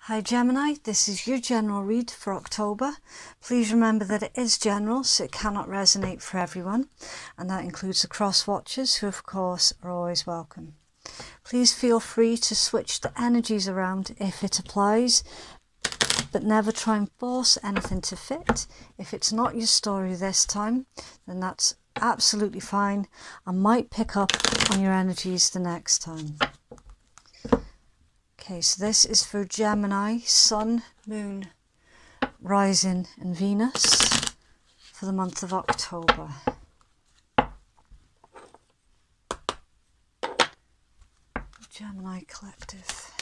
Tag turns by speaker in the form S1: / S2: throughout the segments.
S1: Hi Gemini, this is your general read for October. Please remember that it is general, so it cannot resonate for everyone, and that includes the cross watchers, who of course are always welcome. Please feel free to switch the energies around if it applies, but never try and force anything to fit. If it's not your story this time, then that's absolutely fine. I might pick up on your energies the next time. Okay, so this is for Gemini, Sun, Moon, Rising and Venus for the month of October. Gemini Collective.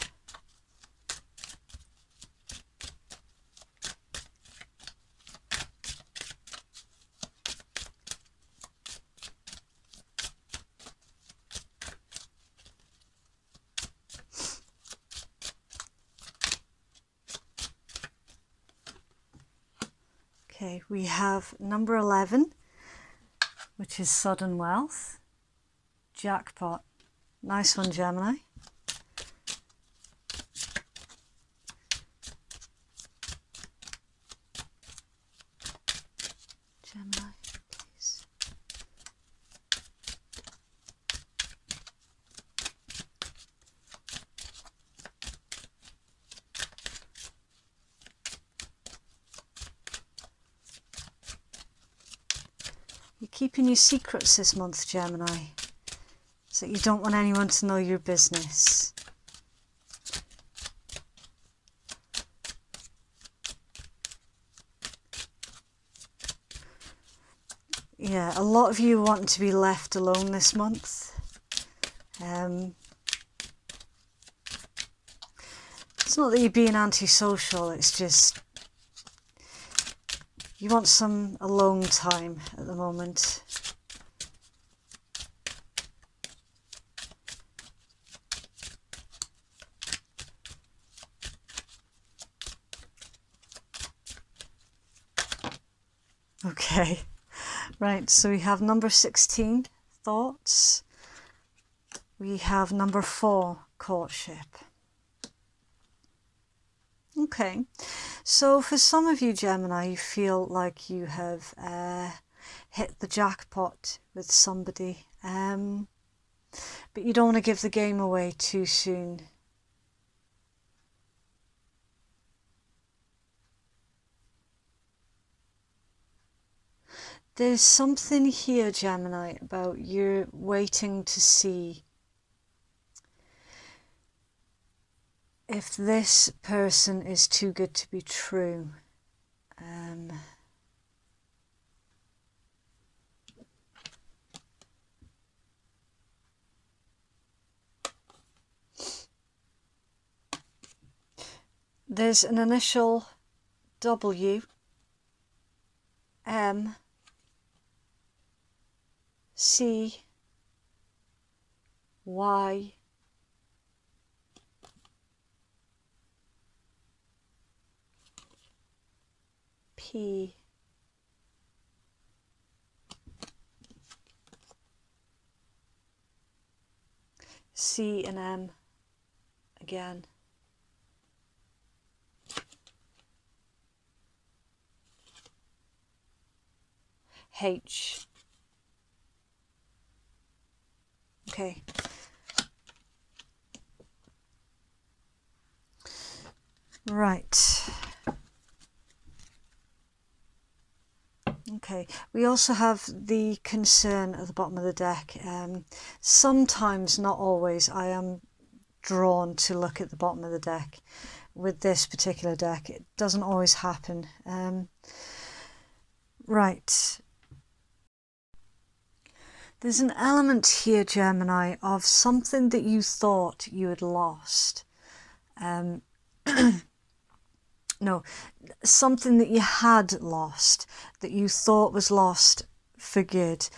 S1: Okay, we have number 11, which is sudden wealth. Jackpot. Nice one, Gemini. Gemini, please. You're keeping your secrets this month, Gemini, so that you don't want anyone to know your business. Yeah, a lot of you want to be left alone this month. It's not that you're being antisocial, it's just you want some alone time at the moment. Okay, right, so we have number 16, thoughts. We have number 4, courtship. Okay, so for some of you, Gemini, you feel like you have hit the jackpot with somebody, but you don't want to give the game away too soon. There's something here, Gemini, about you waiting to see if this person is too good to be true. There's an initial W, M, C, Y, P, C and M again. H. Okay. Right. Okay, we also have the concern at the bottom of the deck. Sometimes, not always, I am drawn to look at the bottom of the deck. With this particular deck, it doesn't always happen. Right. There's an element here, Gemini, of something that you thought you had lost. No, something that you had lost, that you thought was lost for good,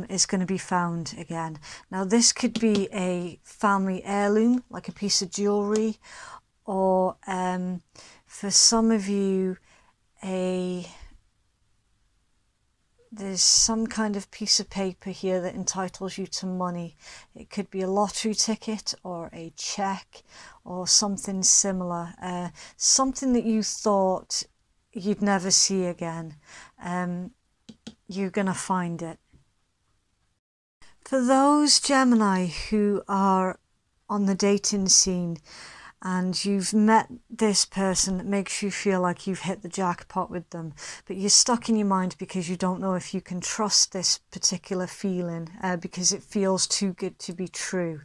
S1: is going to be found again. Now, this could be a family heirloom, like a piece of jewellery, or for some of you, there's some kind of piece of paper here that entitles you to money. It could be a lottery ticket or a check or something similar, something that you thought you'd never see again. You're gonna find it. For those Gemini who are on the dating scene and you've met this person that makes you feel like you've hit the jackpot with them, but you're stuck in your mind because you don't know if you can trust this particular feeling, because it feels too good to be true.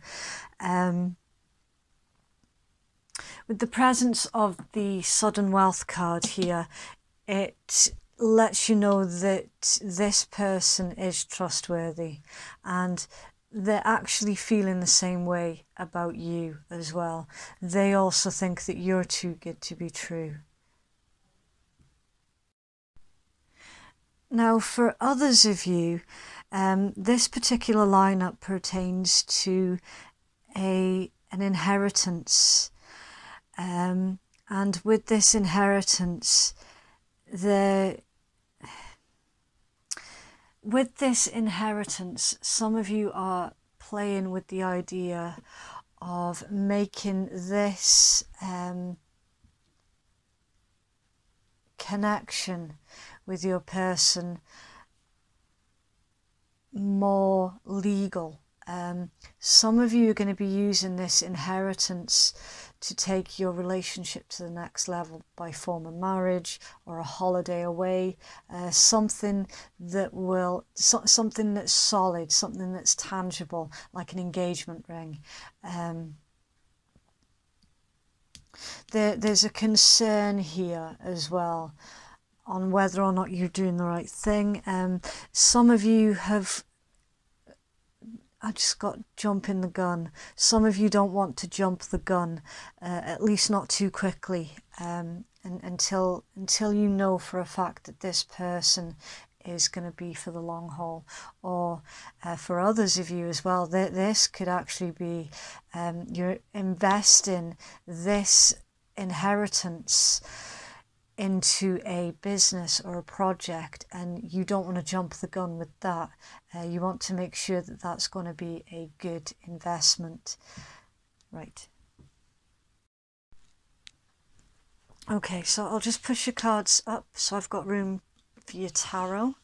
S1: With the presence of the sudden wealth card here, it lets you know that this person is trustworthy and they're actually feeling the same way about you as well. They also think that you're too good to be true. Now, for others of you, this particular lineup pertains to an inheritance. And with this inheritance, some of you are playing with the idea of making this connection with your person more legal. Some of you are going to be using this inheritance to take your relationship to the next level by form of marriage or a holiday away, something something that's solid, something that's tangible, like an engagement ring. There's a concern here as well on whether or not you're doing the right thing. Some of you have, I just got jumping the gun. Some of you don't want to jump the gun, at least not too quickly, until you know for a fact that this person is going to be for the long haul. Or for others of you as well, this could actually be you're investing this inheritance into a business or a project, and you don't want to jump the gun with that. You want to make sure that that's going to be a good investment. Right. Okay, so I'll just push your cards up so I've got room for your tarot.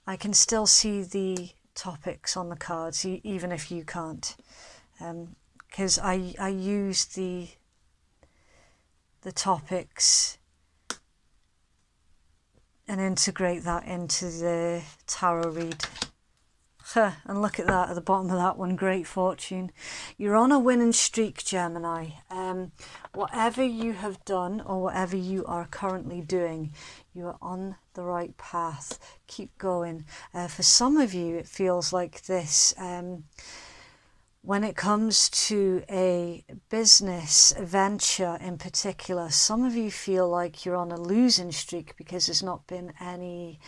S1: I can still see the topics on the cards, even if you can't, because I use the topics and integrate that into the tarot read. And look at that at the bottom of that one, great fortune. You're on a winning streak, Gemini. Whatever you have done or whatever you are currently doing, you are on the right path. Keep going. For some of you, it feels like this. When it comes to a business venture in particular, some of you feel like you're on a losing streak because there's not been any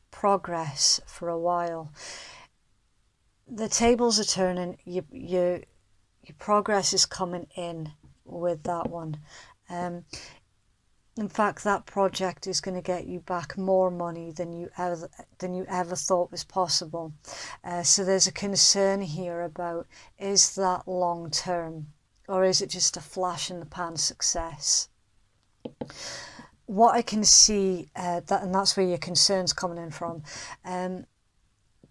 S1: progress for a while. The tables are turning. Your progress is coming in with that one. In fact, that project is going to get you back more money than you ever thought was possible. So there's a concern here about, is that long term, or is it just a flash in the pan success? What I can see, and that's where your concern's coming in from,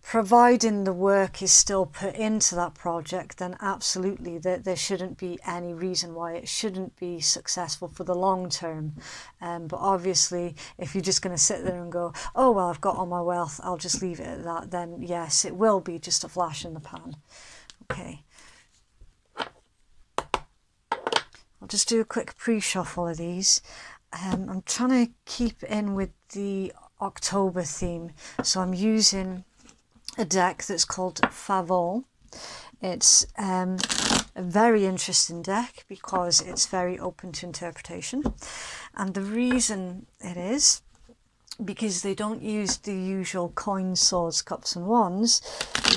S1: providing the work is still put into that project, then absolutely there shouldn't be any reason why it shouldn't be successful for the long term. But obviously, if you're just going to sit there and go, oh, well, I've got all my wealth, I'll just leave it at that, then yes, it will be just a flash in the pan. Okay. I'll just do a quick pre-shuffle of these. I'm trying to keep in with the October theme, so I'm using a deck that's called Favol. It's a very interesting deck because it's very open to interpretation, and the reason it is because they don't use the usual coins, swords, cups and wands.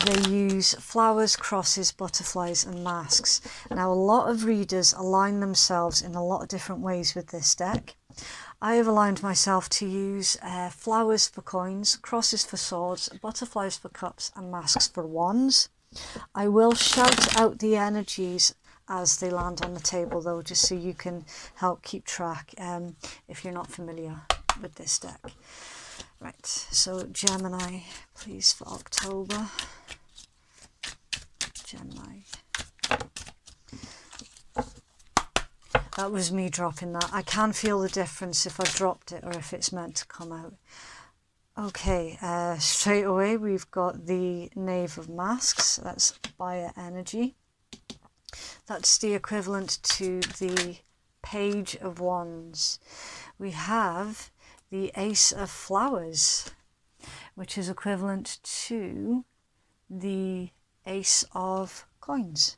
S1: They use flowers, crosses, butterflies and masks. Now, a lot of readers align themselves in a lot of different ways with this deck. I have aligned myself to use flowers for coins, crosses for swords, butterflies for cups, and masks for wands. I will shout out the energies as they land on the table though, just so you can help keep track if you're not familiar with this deck. Right, so Gemini, please, for October. Gemini. That was me dropping that. I can feel the difference if I dropped it or if it's meant to come out. Okay, straight away we've got the Knave of Masks. That's fire energy. That's the equivalent to the Page of Wands. We have the Ace of Flowers, which is equivalent to the Ace of Coins.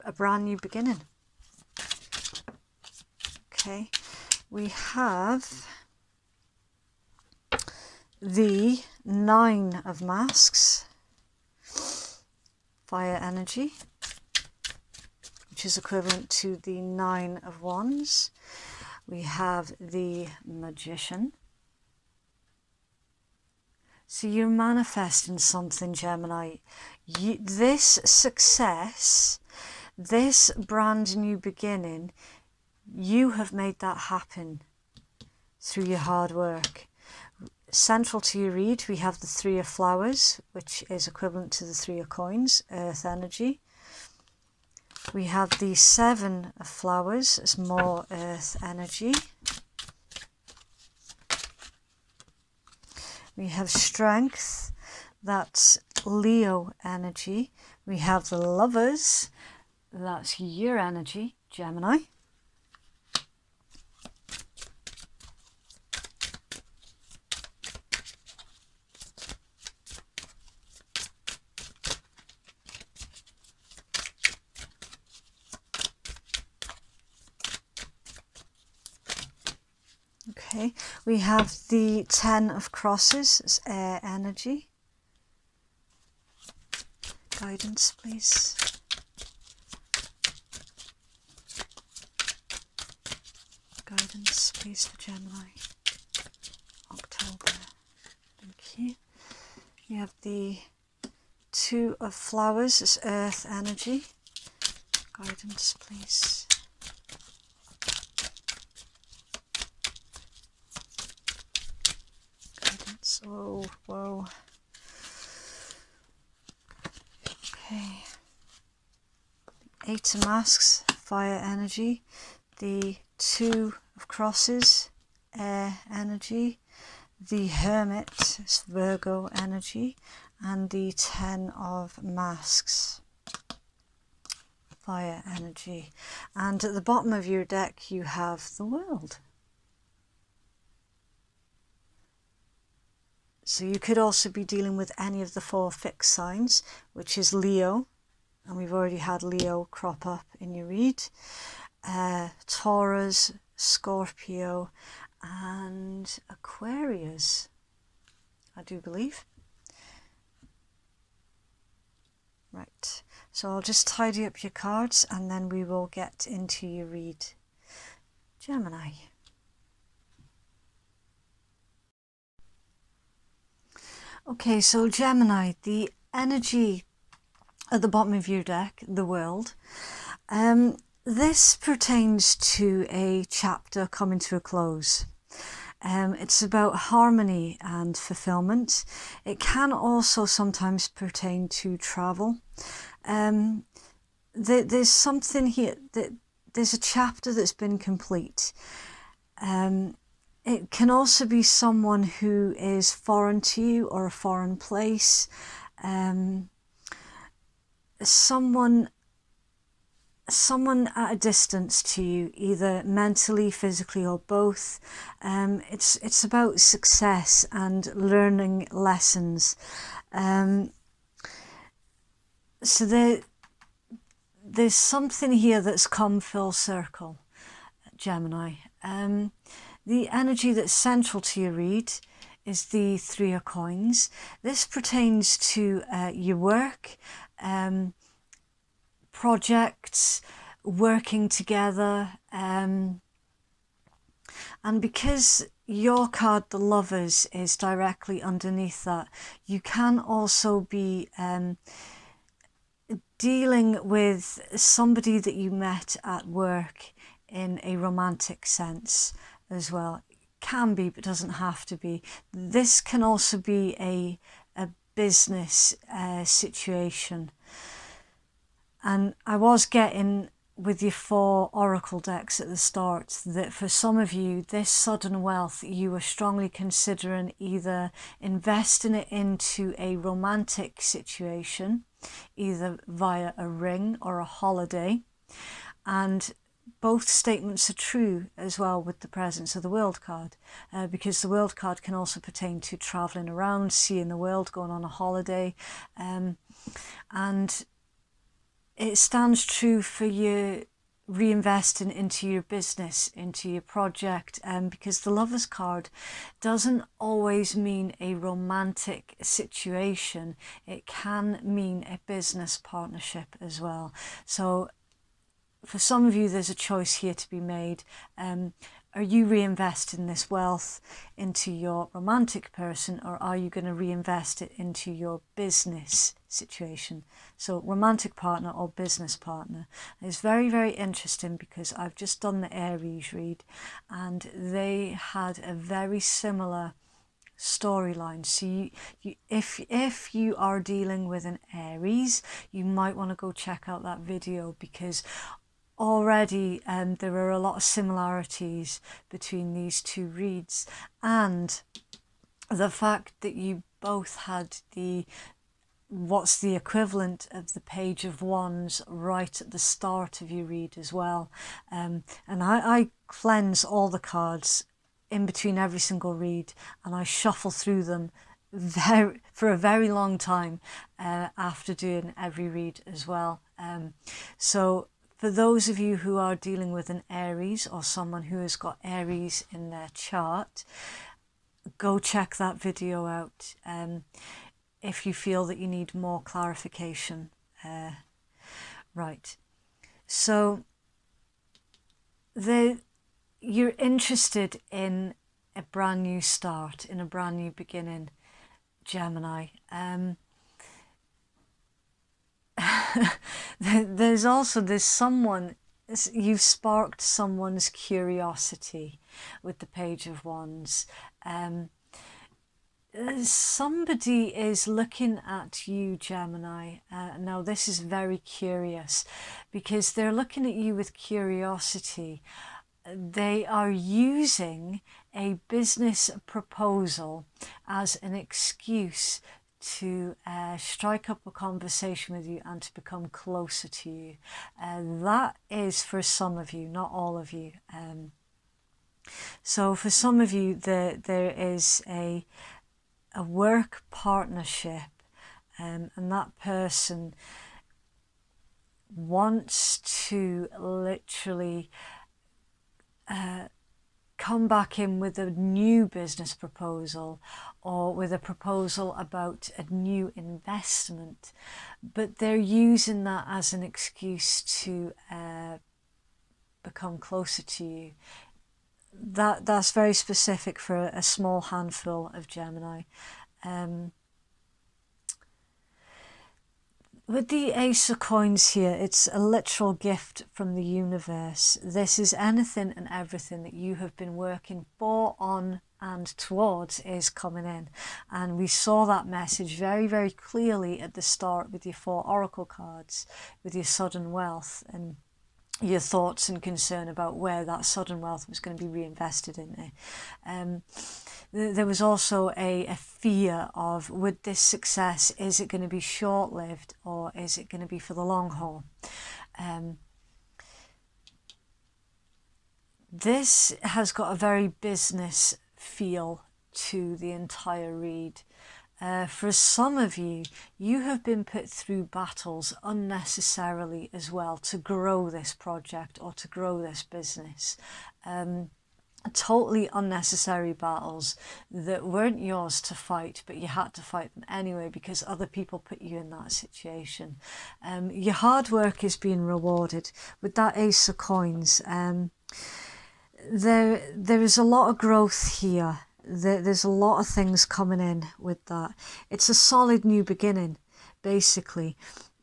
S1: A brand new beginning. Okay, we have the Nine of Masks, fire energy, which is equivalent to the Nine of Wands. We have the Magician. So you're manifesting something, Gemini. This success, this brand new beginning, you have made that happen through your hard work. Central to your read, we have the Three of Flowers, which is equivalent to the Three of Coins, earth energy. We have the Seven of Flowers, it's more earth energy. We have Strength, that's Leo energy. We have the Lovers, that's your energy, Gemini. Okay, we have the Ten of Crosses, it's air energy. Guidance, please. Guidance, please, for Gemini. October. Thank you. We have the Two of Flowers, it's earth energy. Guidance, please. Oh, whoa. Okay. Eight of Masks, fire energy. The Two of Crosses, air energy. The Hermit, it's Virgo energy. And the Ten of Masks, fire energy. And at the bottom of your deck you have the World. So you could also be dealing with any of the four fixed signs, which is Leo, and we've already had Leo crop up in your read, Taurus, Scorpio, and Aquarius, I do believe. Right, so I'll just tidy up your cards and then we will get into your read. Gemini. Okay, so Gemini, the energy at the bottom of your deck, the World, this pertains to a chapter coming to a close. It's about harmony and fulfillment. It can also sometimes pertain to travel. There's something here, there's a chapter that's been complete. It can also be someone who is foreign to you or a foreign place. Someone at a distance to you, either mentally, physically, or both. It's about success and learning lessons. So there's something here that's come full circle, Gemini. The energy that's central to your read is the Three of Coins. This pertains to your work, projects, working together, and because your card, the Lovers, is directly underneath that, you can also be dealing with somebody that you met at work in a romantic sense as well. It can be, but doesn't have to be. This can also be a business situation. And I was getting with your 4 oracle decks at the start that for some of you, this sudden wealth, you were strongly considering either investing it into a romantic situation, either via a ring or a holiday. And both statements are true as well with the presence of the World card, because the World card can also pertain to traveling around, seeing the world, going on a holiday, and it stands true for you reinvesting into your business, into your project, because the Lovers card doesn't always mean a romantic situation. It can mean a business partnership as well. So for some of you, there's a choice here to be made. Are you reinvesting this wealth into your romantic person, or are you going to reinvest it into your business situation? So romantic partner or business partner. It's very, very interesting because I've just done the Aries read and they had a very similar storyline. So if you are dealing with an Aries, you might want to go check out that video, because already there are a lot of similarities between these 2 reads, and the fact that you both had what's the equivalent of the Page of Wands right at the start of your read as well. And I cleanse all the cards in between every single read, and I shuffle through them for a very long time after doing every read as well. So for those of you who are dealing with an Aries or someone who has got Aries in their chart, go check that video out if you feel that you need more clarification. Right, so you're interested in a brand new start, in a brand new beginning, Gemini. There's someone, you've sparked someone's curiosity with the Page of Wands. Somebody is looking at you, Gemini. Now this is very curious because they're looking at you with curiosity. They are using a business proposal as an excuse to strike up a conversation with you and to become closer to you. That is for some of you, not all of you. So for some of you, there is a work partnership, and that person wants to literally come back in with a new business proposal or with a proposal about a new investment, but they're using that as an excuse to become closer to you. That's very specific for a small handful of Gemini. With the Ace of Coins here, it's a literal gift from the universe. This is anything and everything that you have been working for, on and towards is coming in. And we saw that message very, very clearly at the start with your 4 oracle cards, with your sudden wealth and your thoughts and concern about where that sudden wealth was going to be reinvested in. There was also a fear of, with this success, is it going to be short-lived or is it going to be for the long haul? This has got a very business feel to the entire read. For some of you, you have been put through battles unnecessarily as well to grow this project or to grow this business. totally unnecessary battles that weren't yours to fight, but you had to fight them anyway because other people put you in that situation. Your hard work is being rewarded with that Ace of Coins. There is a lot of growth here. There's a lot of things coming in with that. It's a solid new beginning, basically.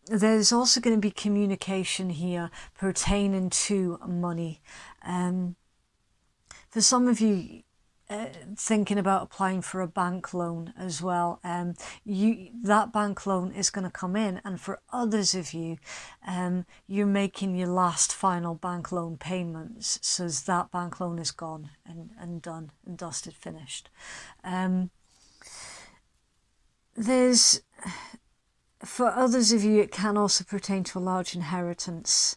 S1: There's also going to be communication here pertaining to money. For some of you thinking about applying for a bank loan as well, that bank loan is going to come in, and for others of you, you're making your last final bank loan payments, so that bank loan is gone and done and dusted, finished. There's, for others of you, it can also pertain to a large inheritance.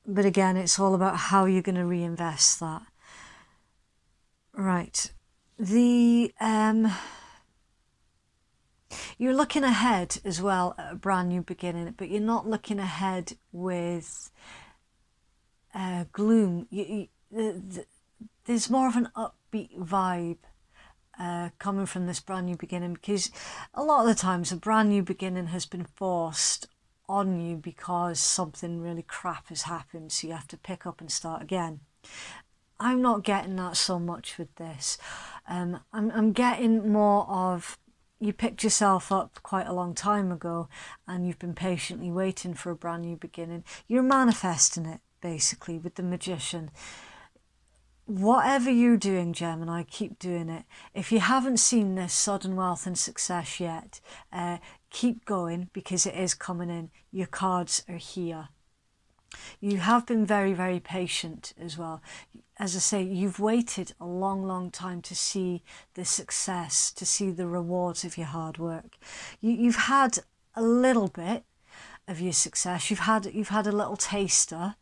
S1: But again, it's all about how you're going to reinvest that. Right. You're looking ahead as well at a brand new beginning, but you're not looking ahead with gloom. There's more of an upbeat vibe coming from this brand new beginning, because a lot of the times a brand new beginning has been forced on you because something really crap has happened, so you have to pick up and start again. I'm not getting that so much with this. I'm getting more of, you picked yourself up quite a long time ago and you've been patiently waiting for a brand new beginning. You're manifesting it, basically, with the Magician. Whatever you're doing, Gemini, keep doing it. If you haven't seen this sudden wealth and success yet, keep going, because it is coming in. Your cards are here. You have been very, very patient as well. As I say, you've waited a long, long time to see the success, to see the rewards of your hard work. You've had a little bit of your success. You've had a little taster.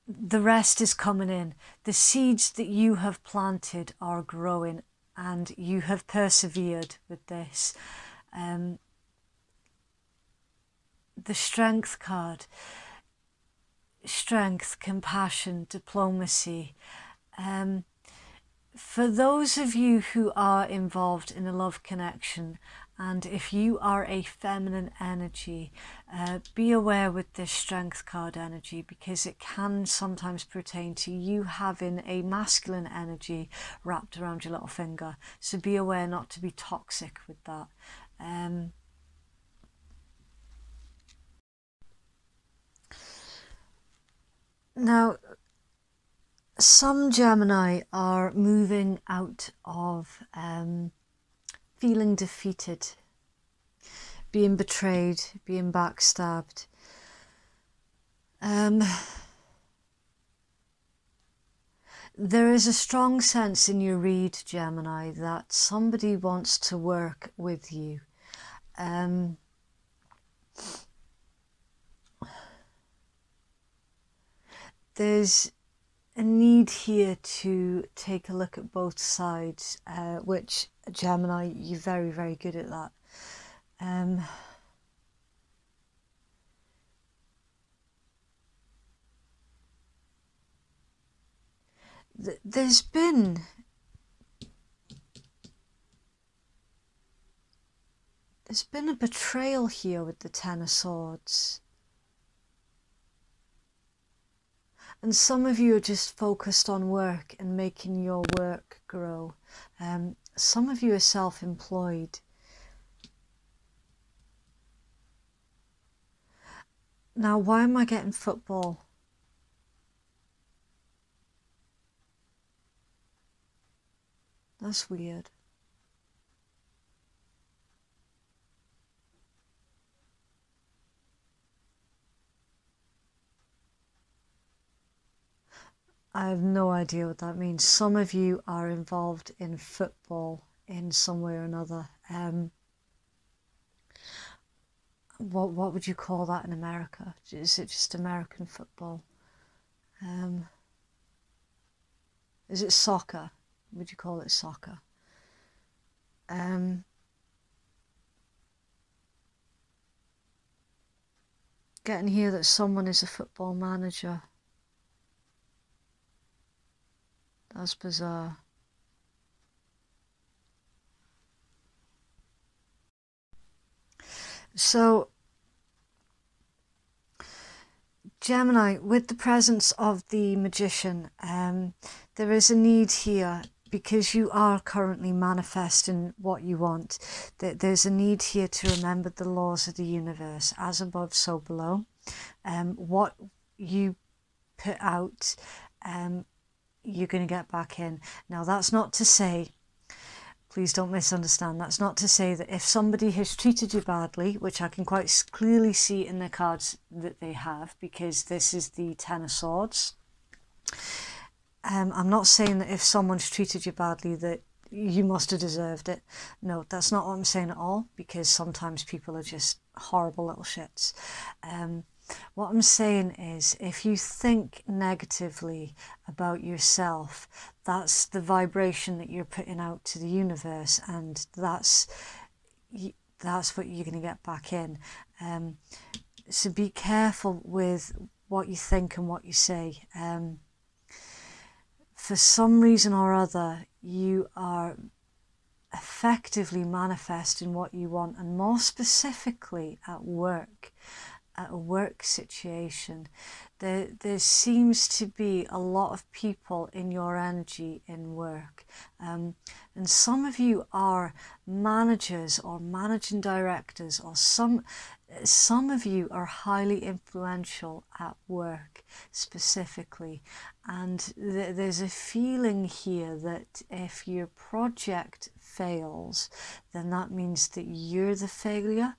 S1: The rest is coming in. The seeds that you have planted are growing, and you have persevered with this. The Strength card. Strength, compassion, diplomacy. For those of you who are involved in a love connection, and if you are a feminine energy, be aware with this Strength card energy, because it can sometimes pertain to you having a masculine energy wrapped around your little finger. So be aware not to be toxic with that. Now, some Gemini are moving out of feeling defeated, being betrayed, being backstabbed. There is a strong sense in your read, Gemini, that somebody wants to work with you. There's a need here to take a look at both sides, which, Gemini, you're very, very good at that. There's been a betrayal here with the Ten of Swords. And some of you are just focused on work and making your work grow. Some of you are self-employed. Now, why am I getting football? That's weird. I have no idea what that means. Some of you are involved in football in some way or another. What would you call that in America? Is it just American football? Is it soccer? Would you call it soccer? Getting here that someone is a football manager. That's bizarre. So, Gemini, with the presence of the Magician, there is a need here because you are currently manifesting what you want. There's a need here to remember the laws of the universe, as above, so below. What you put out, you're going to get back in. Now, that's not to say, please don't misunderstand, that's not to say that if somebody has treated you badly, which I can quite clearly see in the cards that they have, because this is the Ten of Swords. I'm not saying that if someone's treated you badly that you must have deserved it. No, that's not what I'm saying at all, because sometimes people are just horrible little shits. What I'm saying is, if you think negatively about yourself, that's the vibration that you're putting out to the universe, and that's what you're going to get back in. So be careful with what you think and what you say. For some reason or other, you are effectively manifesting what you want, and more specifically at work. At a work situation, there seems to be a lot of people in your energy in work, and some of you are managers or managing directors, or some of you are highly influential at work specifically, and there's a feeling here that if your project fails, then that means that you're the failure.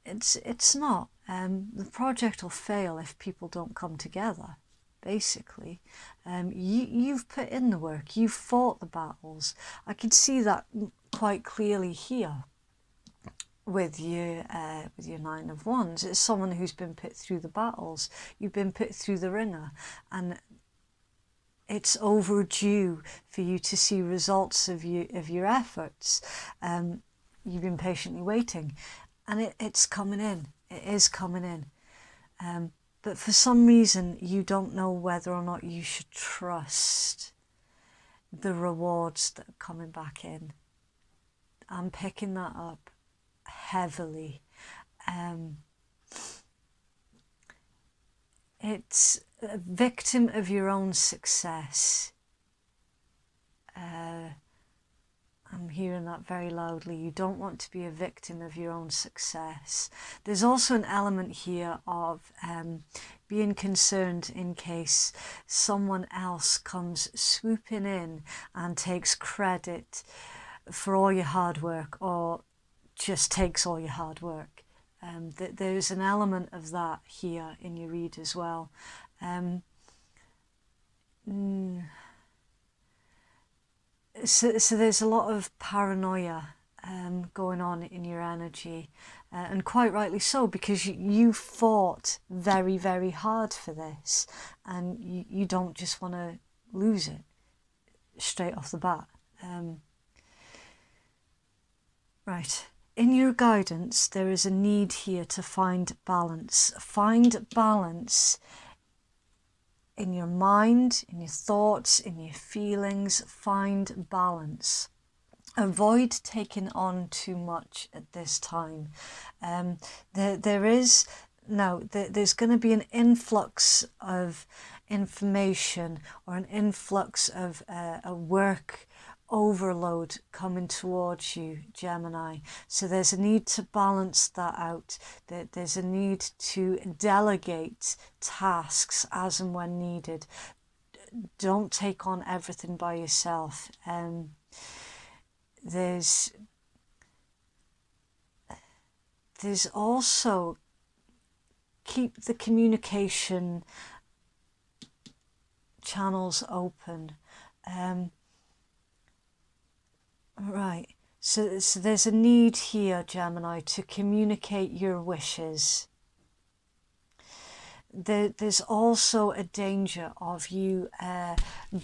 S1: It's not. The project will fail if people don't come together, basically. You've put in the work, you've fought the battles. I can see that quite clearly here with your Nine of Wands. It's someone who's been put through the battles. You've been put through the ringer, and it's overdue for you to see results of your efforts. You've been patiently waiting. And it's coming in. It is coming in. But for some reason, you don't know whether or not you should trust the rewards that are coming back in. I'm picking that up heavily. It's a victim of your own success. I'm hearing that very loudly. You don't want to be a victim of your own success. There's also an element here of being concerned in case someone else comes swooping in and takes credit for all your hard work, or just takes all your hard work. There's an element of that here in your read as well. So there's a lot of paranoia going on in your energy, and quite rightly so, because you fought very, very hard for this, and you don't just want to lose it straight off the bat. Right. In your guidance, there is a need here to find balance. Find balance in your mind, in your thoughts, in your feelings. Find balance. Avoid taking on too much at this time. There's going to be an influx of information, or an influx of a work overload coming towards you, Gemini. So there's a need to balance that out. There's a need to delegate tasks as and when needed. Don't take on everything by yourself. There's also, keep the communication channels open. Right, so there's a need here, Gemini, to communicate your wishes. There's also a danger of you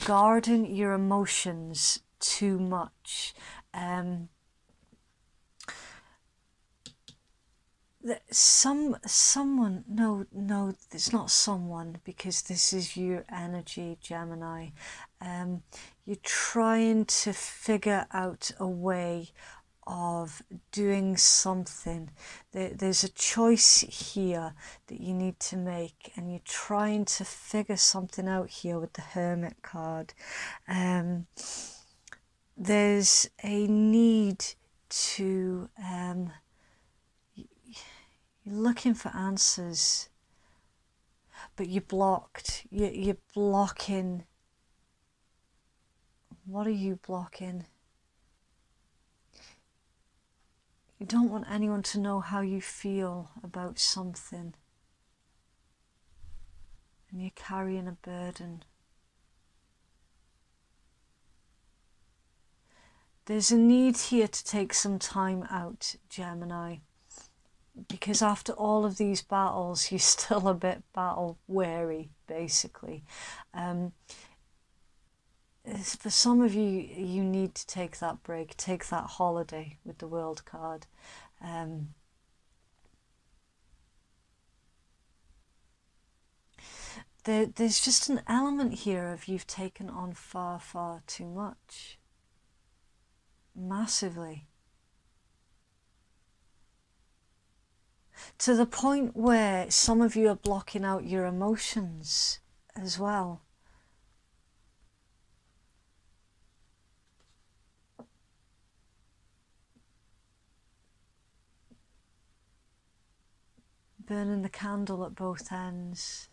S1: guarding your emotions too much. Someone, no, it's not someone, because this is your energy, Gemini. You're trying to figure out a way of doing something. There's a choice here that you need to make, and you're trying to figure something out here with the Hermit card. There's a need to you're looking for answers, but you're blocked. You're blocking. What are you blocking? You don't want anyone to know how you feel about something, and you're carrying a burden. There's a need here to take some time out, Gemini, because after all of these battles, you're still a bit battle weary, basically. For some of you, you need to take that break, take that holiday with the World card. There's just an element here of you've taken on far, far too much. Massively. To the point where some of you are blocking out your emotions as well. Burning the candle at both ends.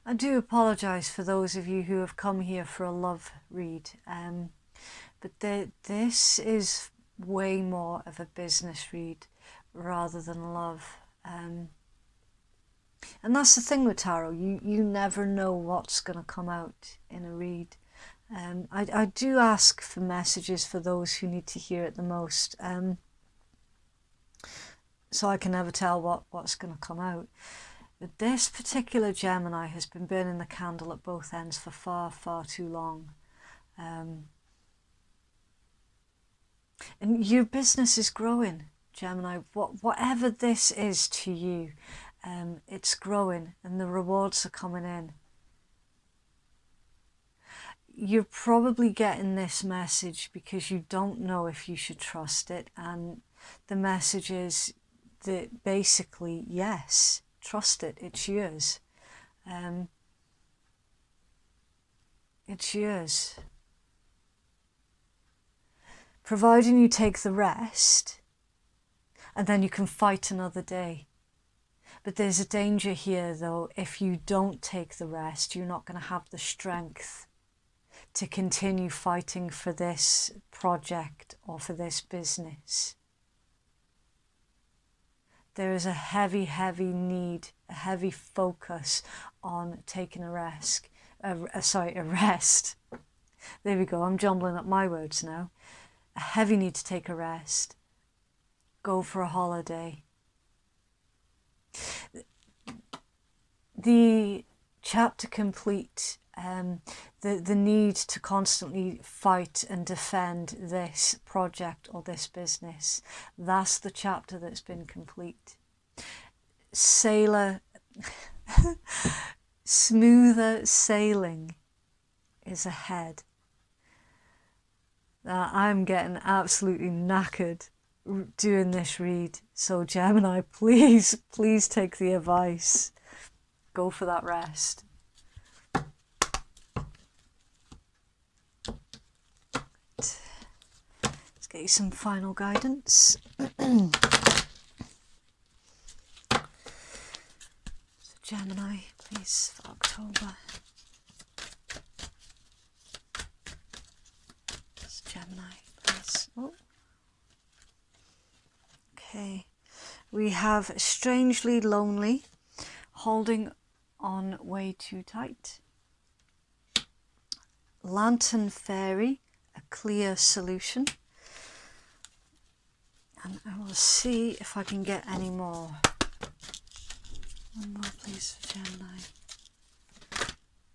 S1: I do apologise for those of you who have come here for a love read, but this is way more of a business read rather than love. And that's the thing with tarot, you never know what's going to come out in a read. I do ask for messages for those who need to hear it the most, so I can never tell what's going to come out. But this particular Gemini has been burning the candle at both ends for far, far too long. And your business is growing, Gemini. Whatever this is to you, it's growing and the rewards are coming in. You're probably getting this message because you don't know if you should trust it. And the message is that basically, yes, trust it, it's yours. It's yours. Providing you take the rest, and then you can fight another day. But there's a danger here though, if you don't take the rest, you're not going to have the strength to continue fighting for this project or for this business. There is a heavy, heavy need, a heavy focus on taking a rest. A rest. There we go, I'm jumbling up my words now. A heavy need to take a rest. Go for a holiday. The chapter complete, the need to constantly fight and defend this project or this business, that's the chapter that's been complete. Smoother sailing is ahead. I'm getting absolutely knackered doing this read, so Gemini, please take the advice. Go for that rest. Let's get you some final guidance. So Gemini, please, for October. So Gemini, please. Oh. Okay, we have strangely lonely, holding on way too tight. Lantern fairy, a clear solution. And I will see if I can get any more. One more please for Gemini.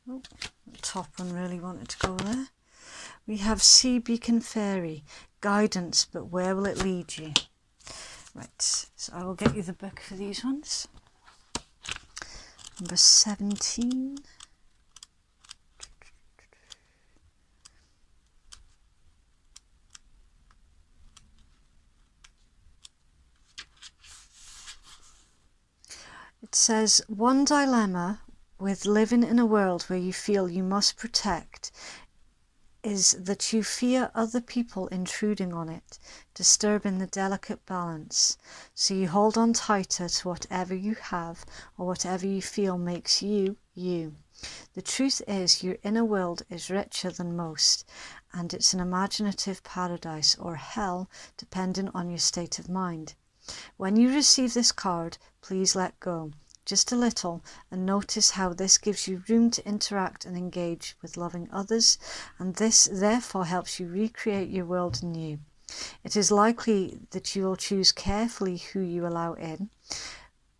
S1: Oh, the top one really wanted to go there. We have Sea Beacon Fairy, guidance, but where will it lead you? Right, so I will get you the book for these ones. Number 17. It says, one dilemma with living in a world where you feel you must protect is that you fear other people intruding on it, disturbing the delicate balance. So you hold on tighter to whatever you have or whatever you feel makes you, you. The truth is your inner world is richer than most, and it's an imaginative paradise or hell depending on your state of mind. When you receive this card, please let go, just a little, and notice how this gives you room to interact and engage with loving others, and this therefore helps you recreate your world anew. It is likely that you will choose carefully who you allow in,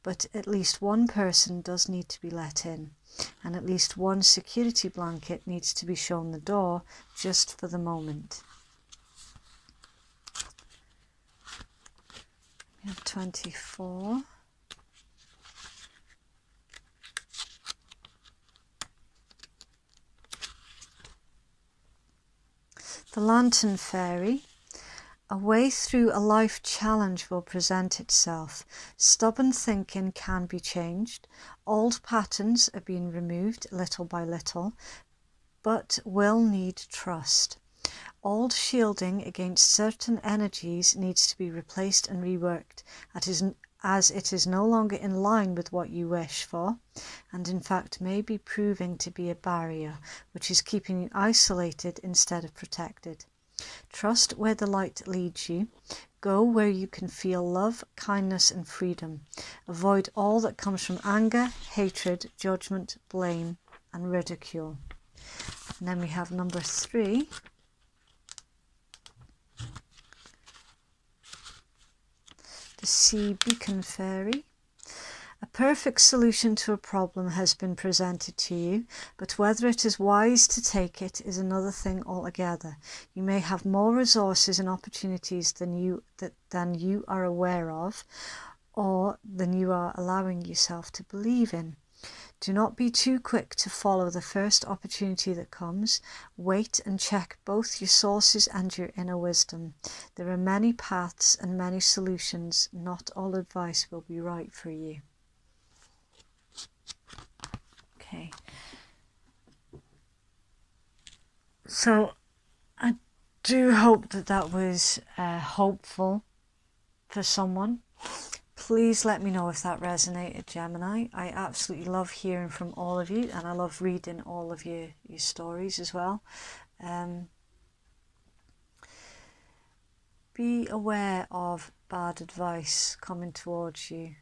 S1: but at least one person does need to be let in, and at least one security blanket needs to be shown the door just for the moment. We have 24. The Lantern Fairy. A way through a life challenge will present itself. Stubborn thinking can be changed. Old patterns are being removed little by little, but will need trust. Old shielding against certain energies needs to be replaced and reworked, as it is no longer in line with what you wish for, and in fact may be proving to be a barrier, which is keeping you isolated instead of protected. Trust where the light leads you. Go where you can feel love, kindness and freedom. Avoid all that comes from anger, hatred, judgment, blame and ridicule. And then we have number 3. The Sea Beacon Fairy. A perfect solution to a problem has been presented to you, but whether it is wise to take it is another thing altogether. You may have more resources and opportunities than you are aware of, or than you are allowing yourself to believe in. Do not be too quick to follow the first opportunity that comes. Wait and check both your sources and your inner wisdom. There are many paths and many solutions. Not all advice will be right for you. Okay. So I do hope that that was hopeful for someone. Please let me know if that resonated, Gemini. I absolutely love hearing from all of you, and I love reading all of your stories as well. Be aware of bad advice coming towards you.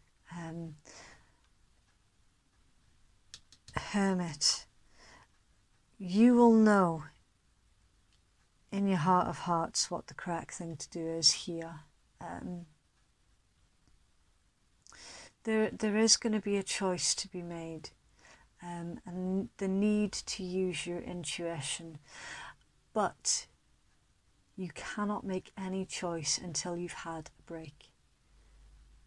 S1: Hermit, you will know in your heart of hearts what the correct thing to do is here. There is going to be a choice to be made, and the need to use your intuition, but you cannot make any choice until you've had a break,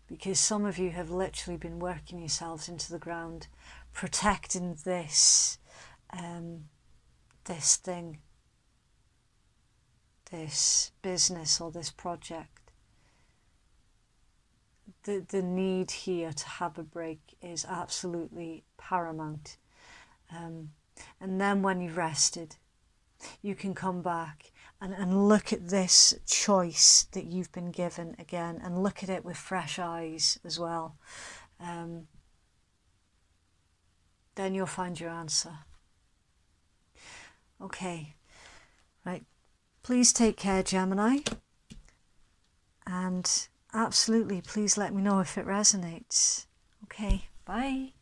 S1: because some of you have literally been working yourselves into the ground, protecting this thing, this business or this project. The need here to have a break is absolutely paramount. And then when you've rested, you can come back and look at this choice that you've been given again, and look at it with fresh eyes as well. Then you'll find your answer. Okay, right. Please take care, Gemini. And absolutely, please let me know if it resonates. Okay, bye.